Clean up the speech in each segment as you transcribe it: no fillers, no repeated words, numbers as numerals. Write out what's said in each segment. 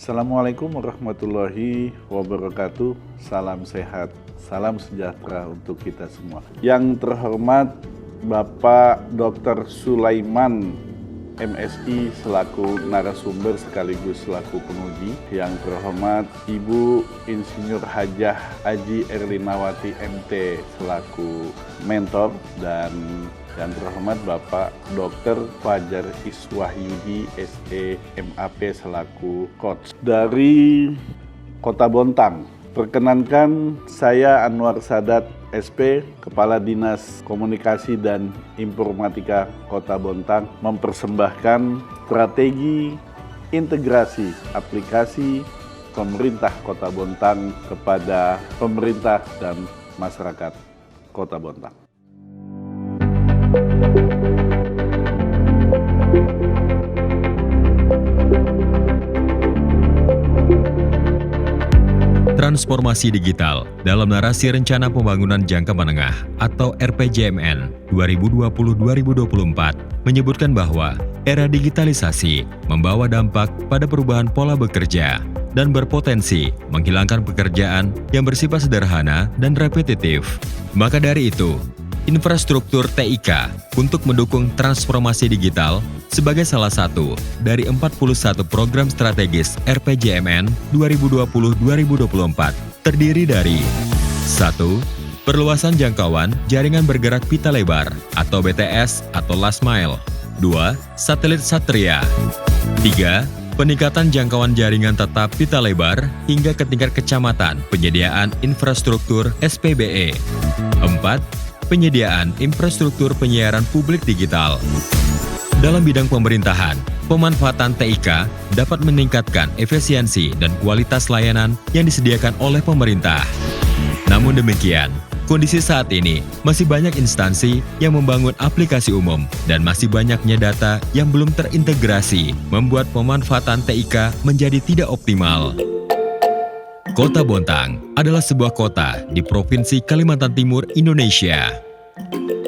Assalamualaikum warahmatullahi wabarakatuh. Salam sehat, salam sejahtera untuk kita semua. Yang terhormat Bapak Dr. Sulaiman MSI selaku narasumber sekaligus selaku penguji. Yang terhormat Ibu Insinyur Hajah Aji Erlinawati MT selaku mentor, dan yang terhormat Bapak Dr. Fajar Iswahyudi SE MAP selaku coach dari Kota Bontang. Perkenankan, saya Anwar Sadat SP, Kepala Dinas Komunikasi dan Informatika Kota Bontang, mempersembahkan strategi integrasi aplikasi pemerintah Kota Bontang kepada pemerintah dan masyarakat Kota Bontang. Transformasi digital dalam narasi Rencana Pembangunan Jangka Menengah atau RPJMN 2020-2024 menyebutkan bahwa era digitalisasi membawa dampak pada perubahan pola bekerja dan berpotensi menghilangkan pekerjaan yang bersifat sederhana dan repetitif. Maka dari itu, infrastruktur TIK untuk mendukung transformasi digital sebagai salah satu dari 41 program strategis RPJMN 2020-2024 terdiri dari 1. Perluasan jangkauan jaringan bergerak pita lebar atau BTS atau last mile. 2. Satelit Satria. 3. Peningkatan jangkauan jaringan tetap pita lebar hingga ke tingkat kecamatan penyediaan infrastruktur SPBE. 4. Penyediaan infrastruktur penyiaran publik digital. Dalam bidang pemerintahan, pemanfaatan TIK dapat meningkatkan efisiensi dan kualitas layanan yang disediakan oleh pemerintah. Namun demikian, kondisi saat ini masih banyak instansi yang membangun aplikasi umum dan masih banyaknya data yang belum terintegrasi membuat pemanfaatan TIK menjadi tidak optimal. Kota Bontang adalah sebuah kota di Provinsi Kalimantan Timur, Indonesia.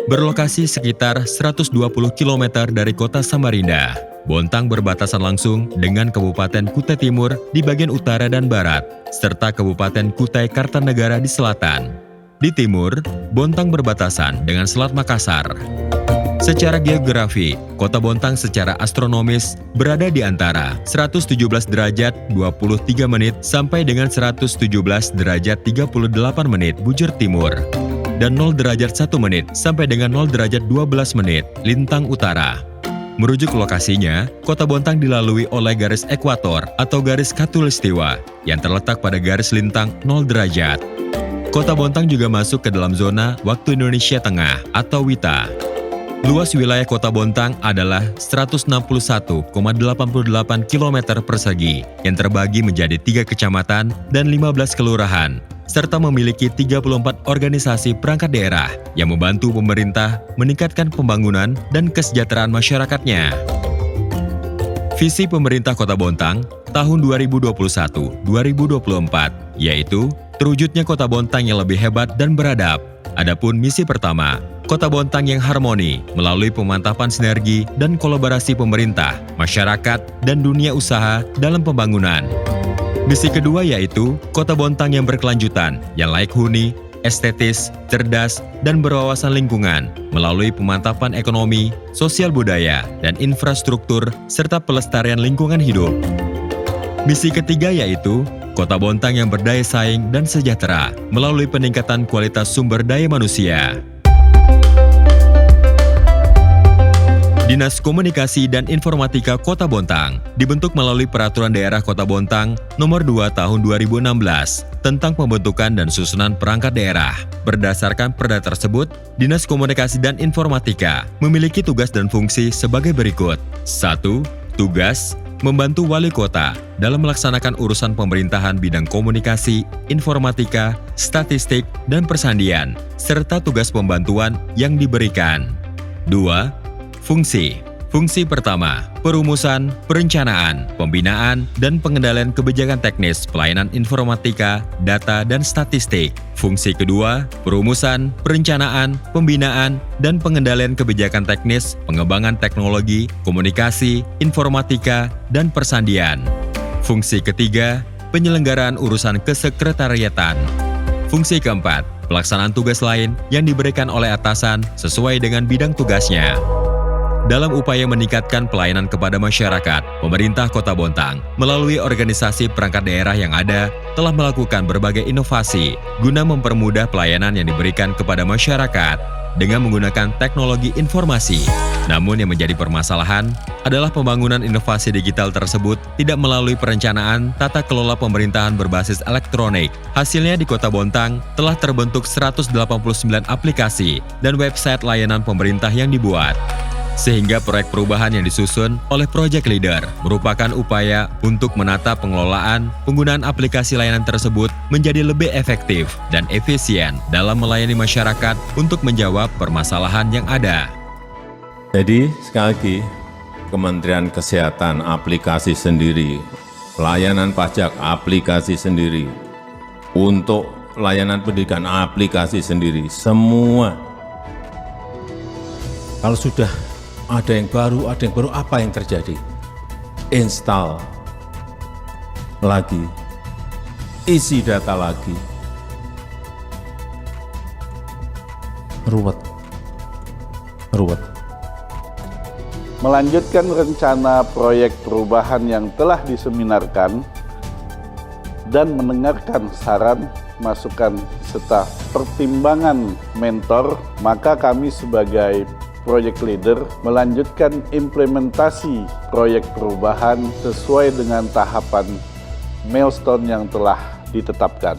Berlokasi sekitar 120 km dari kota Samarinda, Bontang berbatasan langsung dengan Kabupaten Kutai Timur di bagian utara dan barat, serta Kabupaten Kutai Kartanegara di selatan. Di timur, Bontang berbatasan dengan Selat Makassar. Secara geografi, Kota Bontang secara astronomis berada di antara 117 derajat 23 menit sampai dengan 117 derajat 38 menit bujur timur, dan 0 derajat 1 menit sampai dengan 0 derajat 12 menit lintang utara. Merujuk lokasinya, Kota Bontang dilalui oleh garis ekuator atau garis khatulistiwa yang terletak pada garis lintang 0 derajat. Kota Bontang juga masuk ke dalam zona waktu Indonesia Tengah atau WITA. Luas wilayah Kota Bontang adalah 161,88 km persegi yang terbagi menjadi 3 kecamatan dan 15 kelurahan, serta memiliki 34 organisasi perangkat daerah yang membantu pemerintah meningkatkan pembangunan dan kesejahteraan masyarakatnya. Visi pemerintah Kota Bontang tahun 2021-2024 yaitu terwujudnya Kota Bontang yang lebih hebat dan beradab. Adapun misi pertama, Kota Bontang yang harmoni melalui pemantapan sinergi dan kolaborasi pemerintah, masyarakat, dan dunia usaha dalam pembangunan. Misi kedua yaitu Kota Bontang yang berkelanjutan, yang layak huni, estetis, cerdas, dan berwawasan lingkungan melalui pemantapan ekonomi, sosial budaya, dan infrastruktur, serta pelestarian lingkungan hidup. Misi ketiga yaitu Kota Bontang yang berdaya saing dan sejahtera melalui peningkatan kualitas sumber daya manusia. Dinas Komunikasi dan Informatika Kota Bontang dibentuk melalui Peraturan Daerah Kota Bontang Nomor 2 Tahun 2016 tentang pembentukan dan susunan perangkat daerah. Berdasarkan perda tersebut, Dinas Komunikasi dan Informatika memiliki tugas dan fungsi sebagai berikut. 1. Tugas membantu wali kota dalam melaksanakan urusan pemerintahan bidang komunikasi, informatika, statistik, dan persandian, serta tugas pembantuan yang diberikan. 2. Fungsi. Fungsi pertama, perumusan, perencanaan, pembinaan, dan pengendalian kebijakan teknis pelayanan informatika, data, dan statistik. Fungsi kedua, perumusan, perencanaan, pembinaan, dan pengendalian kebijakan teknis, pengembangan teknologi, komunikasi, informatika, dan persandian. Fungsi ketiga, penyelenggaraan urusan kesekretariatan. Fungsi keempat, pelaksanaan tugas lain yang diberikan oleh atasan sesuai dengan bidang tugasnya. Dalam upaya meningkatkan pelayanan kepada masyarakat, pemerintah Kota Bontang melalui organisasi perangkat daerah yang ada telah melakukan berbagai inovasi guna mempermudah pelayanan yang diberikan kepada masyarakat dengan menggunakan teknologi informasi. Namun yang menjadi permasalahan adalah pembangunan inovasi digital tersebut tidak melalui perencanaan tata kelola pemerintahan berbasis elektronik. Hasilnya di Kota Bontang telah terbentuk 189 aplikasi dan website layanan pemerintah yang dibuat. Sehingga proyek perubahan yang disusun oleh Project Leader merupakan upaya untuk menata pengelolaan penggunaan aplikasi layanan tersebut menjadi lebih efektif dan efisien dalam melayani masyarakat untuk menjawab permasalahan yang ada. Jadi sekali lagi, Kementerian Kesehatan aplikasi sendiri, layanan pajak aplikasi sendiri, untuk layanan pendidikan aplikasi sendiri, semua. Kalau sudah ada yang baru, apa yang terjadi? Install lagi, isi data lagi, ruwet. Melanjutkan rencana proyek perubahan yang telah diseminarkan dan mendengarkan saran, masukan, serta pertimbangan mentor, maka kami sebagai Project Leader melanjutkan implementasi proyek perubahan sesuai dengan tahapan milestone yang telah ditetapkan.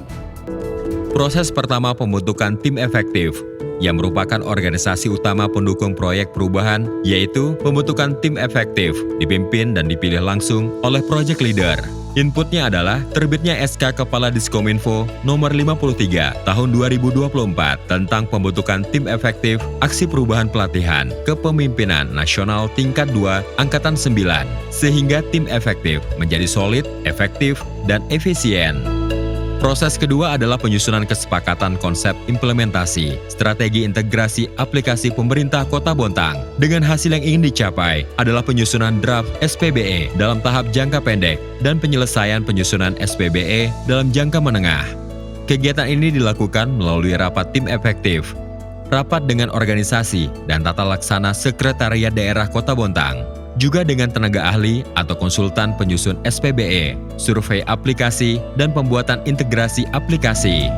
Proses pertama pembentukan tim efektif yang merupakan organisasi utama pendukung proyek perubahan, yaitu pembentukan tim efektif dipimpin dan dipilih langsung oleh Project Leader. Inputnya adalah terbitnya SK Kepala Diskominfo nomor 53 tahun 2024 tentang pembentukan tim efektif aksi perubahan pelatihan kepemimpinan nasional tingkat 2 angkatan 9 sehingga tim efektif menjadi solid, efektif, dan efisien. Proses kedua adalah penyusunan kesepakatan konsep implementasi strategi integrasi aplikasi pemerintah Kota Bontang. Dengan hasil yang ingin dicapai adalah penyusunan draft SPBE dalam tahap jangka pendek dan penyelesaian penyusunan SPBE dalam jangka menengah. Kegiatan ini dilakukan melalui rapat tim efektif, rapat dengan organisasi dan tata laksana Sekretariat Daerah Kota Bontang, juga dengan tenaga ahli atau konsultan penyusun SPBE, survei aplikasi, dan pembuatan integrasi aplikasi.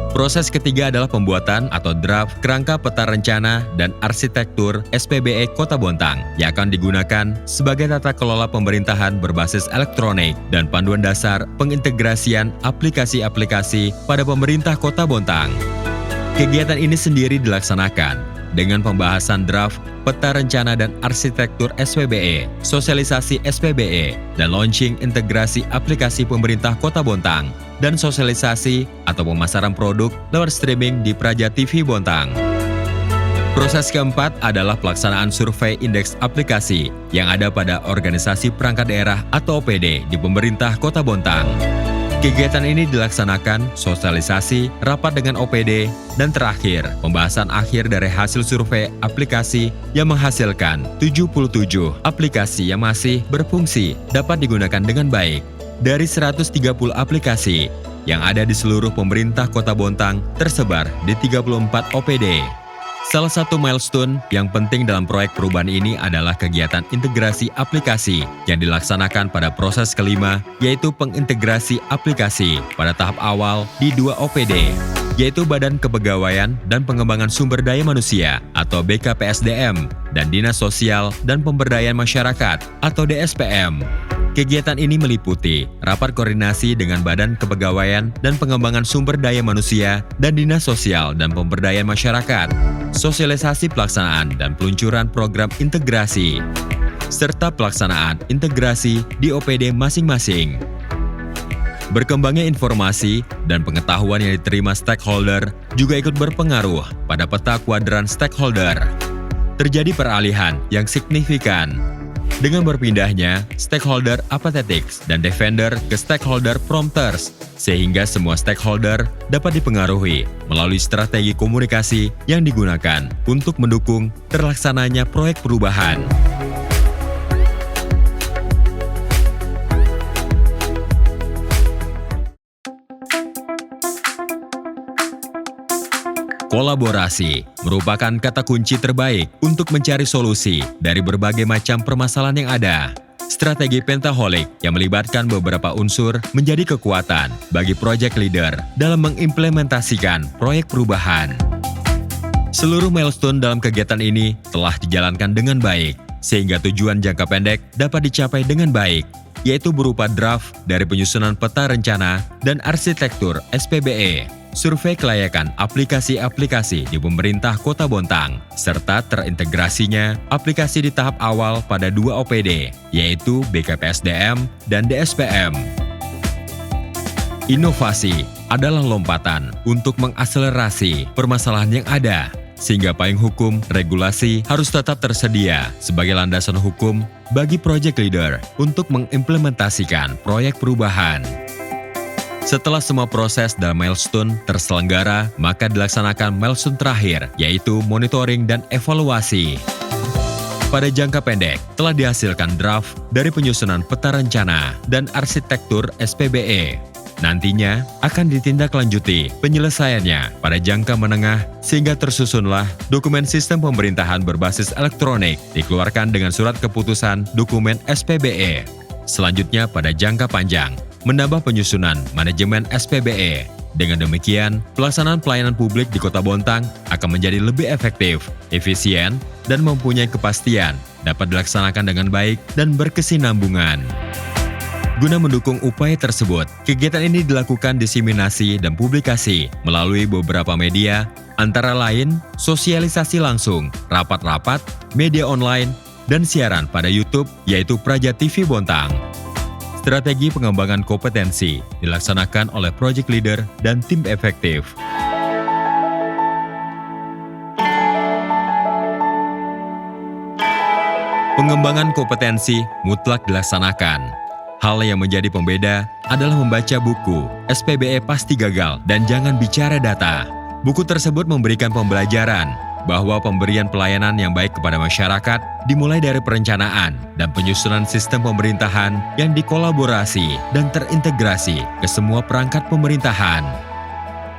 Proses ketiga adalah pembuatan atau draft kerangka peta rencana dan arsitektur SPBE Kota Bontang yang akan digunakan sebagai tata kelola pemerintahan berbasis elektronik dan panduan dasar pengintegrasian aplikasi-aplikasi pada pemerintah Kota Bontang. Kegiatan ini sendiri dilaksanakan dengan pembahasan draft, peta rencana dan arsitektur SPBE, sosialisasi SPBE, dan launching integrasi aplikasi pemerintah Kota Bontang, dan sosialisasi atau pemasaran produk lewat streaming di Praja TV Bontang. Proses keempat adalah pelaksanaan survei indeks aplikasi yang ada pada organisasi perangkat daerah atau OPD di pemerintah Kota Bontang. Kegiatan ini dilaksanakan sosialisasi, rapat dengan OPD, dan terakhir, pembahasan akhir dari hasil survei aplikasi yang menghasilkan 77 aplikasi yang masih berfungsi dapat digunakan dengan baik. Dari 130 aplikasi yang ada di seluruh pemerintah Kota Bontang tersebar di 34 OPD. Salah satu milestone yang penting dalam proyek perubahan ini adalah kegiatan integrasi aplikasi yang dilaksanakan pada proses kelima, yaitu pengintegrasi aplikasi pada tahap awal di 2 OPD, yaitu Badan Kepegawaian dan Pengembangan Sumber Daya Manusia atau BKPSDM dan Dinas Sosial dan Pemberdayaan Masyarakat atau DSPM. Kegiatan ini meliputi rapat koordinasi dengan Badan Kepegawaian dan Pengembangan Sumber Daya Manusia dan Dinas Sosial dan Pemberdayaan Masyarakat, sosialisasi pelaksanaan dan peluncuran program integrasi, serta pelaksanaan integrasi di OPD masing-masing. Berkembangnya informasi dan pengetahuan yang diterima stakeholder juga ikut berpengaruh pada peta kuadran stakeholder. Terjadi peralihan yang signifikan dengan berpindahnya stakeholder apathetics dan defender ke stakeholder prompters, sehingga semua stakeholder dapat dipengaruhi melalui strategi komunikasi yang digunakan untuk mendukung terlaksananya proyek perubahan. Kolaborasi merupakan kata kunci terbaik untuk mencari solusi dari berbagai macam permasalahan yang ada. Strategi Pentaholik yang melibatkan beberapa unsur menjadi kekuatan bagi project leader dalam mengimplementasikan proyek perubahan. Seluruh milestone dalam kegiatan ini telah dijalankan dengan baik, sehingga tujuan jangka pendek dapat dicapai dengan baik, yaitu berupa draft dari penyusunan peta rencana dan arsitektur SPBE, survei kelayakan aplikasi-aplikasi di pemerintah Kota Bontang, serta terintegrasinya aplikasi di tahap awal pada 2 OPD, yaitu BKPSDM dan DSPM. Inovasi adalah lompatan untuk mengakselerasi permasalahan yang ada, sehingga payung hukum regulasi harus tetap tersedia sebagai landasan hukum bagi project leader untuk mengimplementasikan proyek perubahan. Setelah semua proses dan milestone terselenggara, maka dilaksanakan milestone terakhir, yaitu monitoring dan evaluasi. Pada jangka pendek, telah dihasilkan draft dari penyusunan peta rencana dan arsitektur SPBE. Nantinya akan ditindaklanjuti penyelesaiannya pada jangka menengah sehingga tersusunlah dokumen sistem pemerintahan berbasis elektronik dikeluarkan dengan surat keputusan dokumen SPBE. Selanjutnya pada jangka panjang, menambah penyusunan manajemen SPBE. Dengan demikian, pelaksanaan pelayanan publik di Kota Bontang akan menjadi lebih efektif, efisien, dan mempunyai kepastian dapat dilaksanakan dengan baik dan berkesinambungan. Guna mendukung upaya tersebut, kegiatan ini dilakukan diseminasi dan publikasi melalui beberapa media, antara lain sosialisasi langsung, rapat-rapat, media online, dan siaran pada YouTube, yaitu Praja TV Bontang. Strategi pengembangan kompetensi dilaksanakan oleh project leader dan tim efektif. Pengembangan kompetensi mutlak dilaksanakan. Hal yang menjadi pembeda adalah membaca buku SPBE Pasti Gagal dan Jangan Bicara Data. Buku tersebut memberikan pembelajaran bahwa pemberian pelayanan yang baik kepada masyarakat dimulai dari perencanaan dan penyusunan sistem pemerintahan yang dikolaborasi dan terintegrasi ke semua perangkat pemerintahan.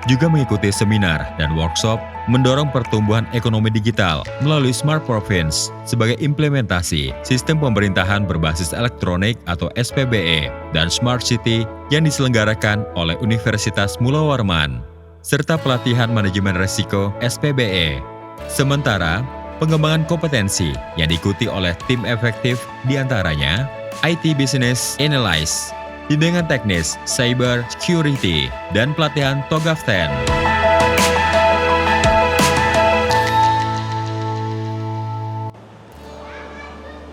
Juga mengikuti seminar dan workshop mendorong pertumbuhan ekonomi digital melalui Smart Province sebagai implementasi sistem pemerintahan berbasis elektronik atau SPBE dan Smart City yang diselenggarakan oleh Universitas Mula Warman, serta pelatihan manajemen risiko SPBE. Sementara, pengembangan kompetensi yang diikuti oleh tim efektif diantaranya IT Business Analyst, bimbingan teknis Cyber Security, dan pelatihan Togaften.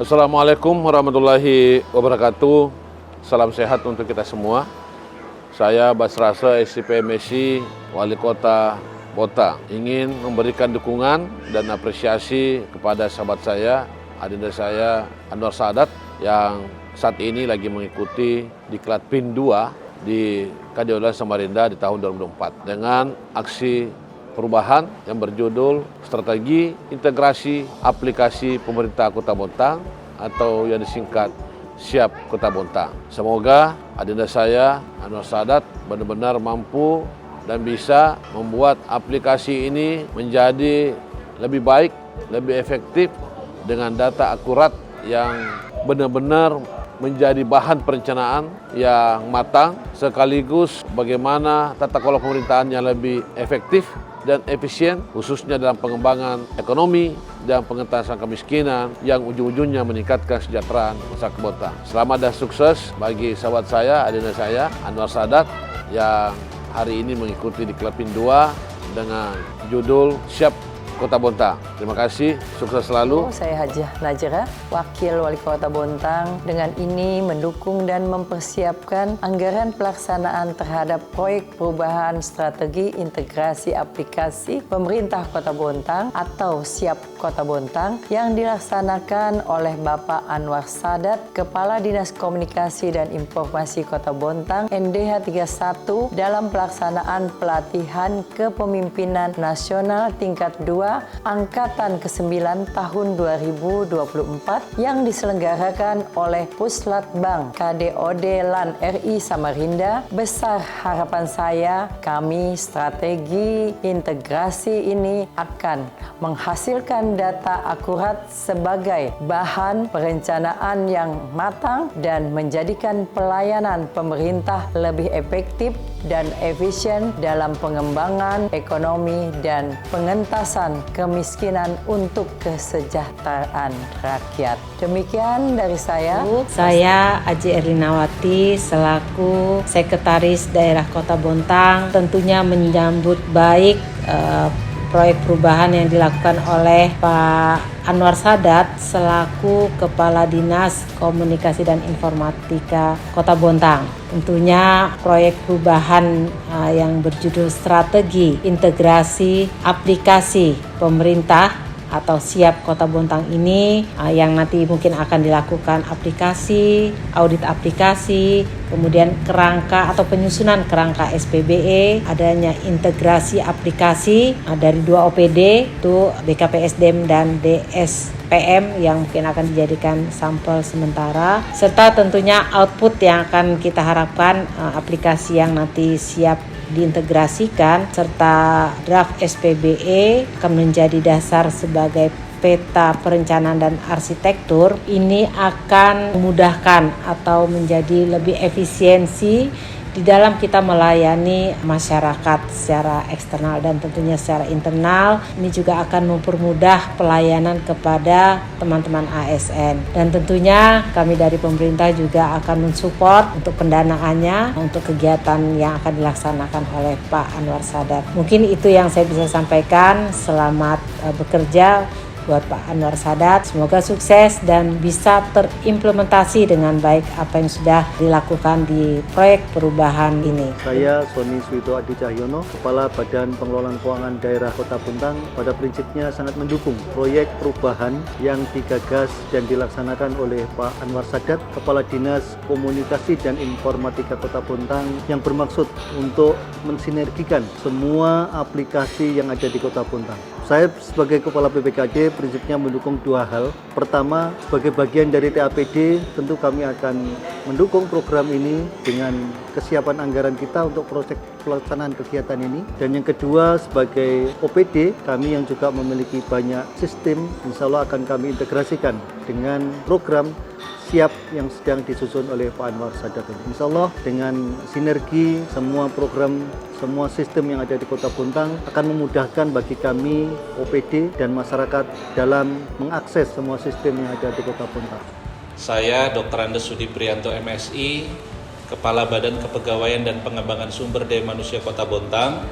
Assalamualaikum warahmatullahi wabarakatuh. Salam sehat untuk kita semua. Saya Basrasa SCP MSI, Wali Kota Bontang, ingin memberikan dukungan dan apresiasi kepada sahabat saya, adinda saya Anwar Sadat, yang saat ini lagi mengikuti Diklat PIN 2 di Kadiola Samarinda di tahun 2024 dengan aksi perubahan yang berjudul Strategi Integrasi Aplikasi Pemerintah Kota Bontang atau yang disingkat Siap Kota Bontang. Semoga adinda saya Anwar Sadat benar-benar mampu dan bisa membuat aplikasi ini menjadi lebih baik, lebih efektif dengan data akurat yang benar-benar menjadi bahan perencanaan yang matang, sekaligus bagaimana tata kelola pemerintahan yang lebih efektif dan efisien, khususnya dalam pengembangan ekonomi dan pengentasan kemiskinan yang ujung-ujungnya meningkatkan kesejahteraan masyarakat Bontang. Selamat dan sukses bagi sahabat saya, adinda saya Anwar Sadat yang hari ini mengikuti Diklat PIN 2 dengan judul Siap Kota Bontang. Terima kasih, sukses selalu. Saya Hajah Najera, Wakil Wali Kota Bontang. Dengan ini mendukung dan mempersiapkan anggaran pelaksanaan terhadap proyek perubahan strategi integrasi aplikasi pemerintah Kota Bontang atau Siap Kota Bontang yang dilaksanakan oleh Bapak Anwar Sadat, Kepala Dinas Komunikasi dan Informasi Kota Bontang NDH 31 dalam pelaksanaan pelatihan kepemimpinan nasional tingkat 2 Angkatan ke-9 tahun 2024 yang diselenggarakan oleh Puslatbang KDOD LAN RI Samarinda. Besar harapan saya, kami strategi integrasi ini akan menghasilkan data akurat sebagai bahan perencanaan yang matang dan menjadikan pelayanan pemerintah lebih efektif dan efisien dalam pengembangan ekonomi dan pengentasan kemiskinan untuk kesejahteraan rakyat. Demikian dari saya. Saya Aji Erlinawati selaku Sekretaris Daerah Kota Bontang tentunya menyambut baik proyek perubahan yang dilakukan oleh Pak Anwar Sadat selaku Kepala Dinas Komunikasi dan Informatika Kota Bontang. Tentunya proyek perubahan yang berjudul Strategi Integrasi Aplikasi Pemerintah atau Siap Kota Bontang ini yang nanti mungkin akan dilakukan aplikasi, audit aplikasi, kemudian kerangka atau penyusunan kerangka SPBE, adanya integrasi aplikasi dari 2 OPD, itu BKPSDM dan DSPM yang mungkin akan dijadikan sampel sementara, serta tentunya output yang akan kita harapkan aplikasi yang nanti siap diintegrasikan serta draft SPBE akan menjadi dasar sebagai peta perencanaan dan arsitektur. Ini akan memudahkan atau menjadi lebih efisiensi di dalam kita melayani masyarakat secara eksternal dan tentunya secara internal. Ini juga akan mempermudah pelayanan kepada teman-teman ASN. Dan tentunya kami dari pemerintah juga akan mensupport untuk pendanaannya untuk kegiatan yang akan dilaksanakan oleh Pak Anwar Sadat. Mungkin itu yang saya bisa sampaikan. Selamat bekerja buat Pak Anwar Sadat. Semoga sukses dan bisa terimplementasi dengan baik apa yang sudah dilakukan di proyek perubahan ini. Saya Soni Suwito Adi Cahyono, Kepala Badan Pengelolaan Keuangan Daerah Kota Bontang, pada prinsipnya sangat mendukung proyek perubahan yang digagas dan dilaksanakan oleh Pak Anwar Sadat, Kepala Dinas Komunikasi dan Informatika Kota Bontang, yang bermaksud untuk mensinergikan semua aplikasi yang ada di Kota Bontang. Saya sebagai Kepala BPKD prinsipnya mendukung 2 hal. Pertama, sebagai bagian dari TAPD, tentu kami akan mendukung program ini dengan kesiapan anggaran kita untuk proses pelaksanaan kegiatan ini. Dan yang kedua, sebagai OPD, kami yang juga memiliki banyak sistem, insya Allah akan kami integrasikan dengan program Siap yang sedang disusun oleh Pak Anwar Sadat. Insya Allah dengan sinergi semua program, semua sistem yang ada di Kota Bontang akan memudahkan bagi kami OPD dan masyarakat dalam mengakses semua sistem yang ada di Kota Bontang. Saya Dr. Andes Sudi Prianto MSI, Kepala Badan Kepegawaian dan Pengembangan Sumber Daya Manusia Kota Bontang,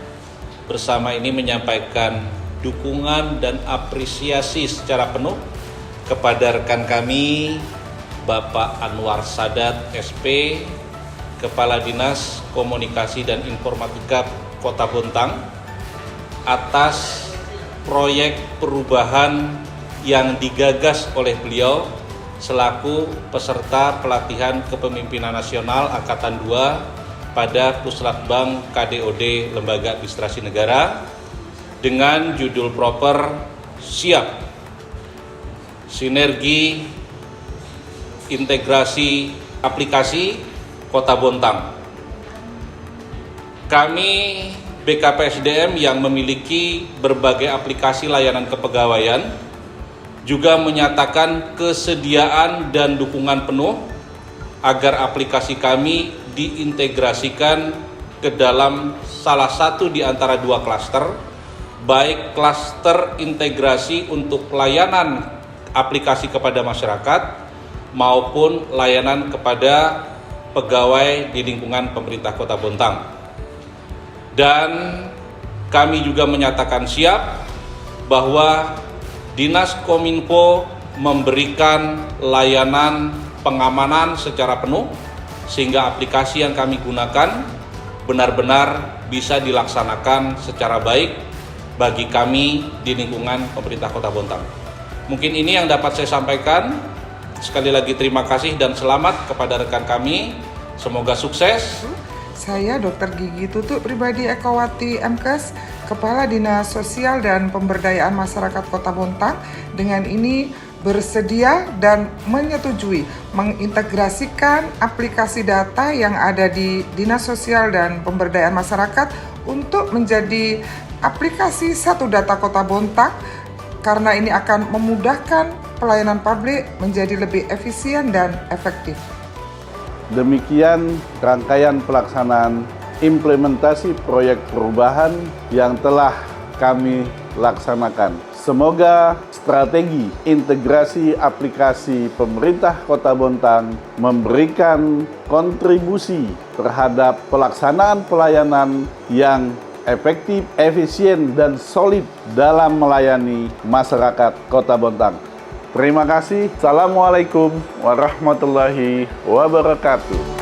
bersama ini menyampaikan dukungan dan apresiasi secara penuh kepada rekan kami Bapak Anwar Sadat SP, Kepala Dinas Komunikasi dan Informatika Kota Bontang, atas proyek perubahan yang digagas oleh beliau selaku peserta pelatihan kepemimpinan nasional Angkatan 2 pada Puslatbang KDOD Lembaga Administrasi Negara dengan judul proper Siap Sinergi Integrasi Aplikasi Kota Bontang. Kami BKPSDM yang memiliki berbagai aplikasi layanan kepegawaian juga menyatakan kesediaan dan dukungan penuh agar aplikasi kami diintegrasikan ke dalam salah satu di antara 2 klaster, baik klaster integrasi untuk layanan aplikasi kepada masyarakat maupun layanan kepada pegawai di lingkungan pemerintah Kota Bontang. Dan kami juga menyatakan siap bahwa Dinas Kominfo memberikan layanan pengamanan secara penuh sehingga aplikasi yang kami gunakan benar-benar bisa dilaksanakan secara baik bagi kami di lingkungan pemerintah Kota Bontang. Mungkin ini yang dapat saya sampaikan. Sekali lagi terima kasih dan selamat kepada rekan kami. Semoga sukses. Saya Dr. Gigi Tutuk Pribadi Ekowati MKes, Kepala Dinas Sosial dan Pemberdayaan Masyarakat Kota Bontang, dengan ini bersedia dan menyetujui mengintegrasikan aplikasi data yang ada di Dinas Sosial dan Pemberdayaan Masyarakat untuk menjadi aplikasi Satu Data Kota Bontang, karena ini akan memudahkan pelayanan publik menjadi lebih efisien dan efektif. Demikian rangkaian pelaksanaan implementasi proyek perubahan yang telah kami laksanakan. Semoga strategi integrasi aplikasi pemerintah Kota Bontang memberikan kontribusi terhadap pelaksanaan pelayanan yang efektif, efisien, dan solid dalam melayani masyarakat Kota Bontang. Terima kasih. Assalamualaikum warahmatullahi wabarakatuh.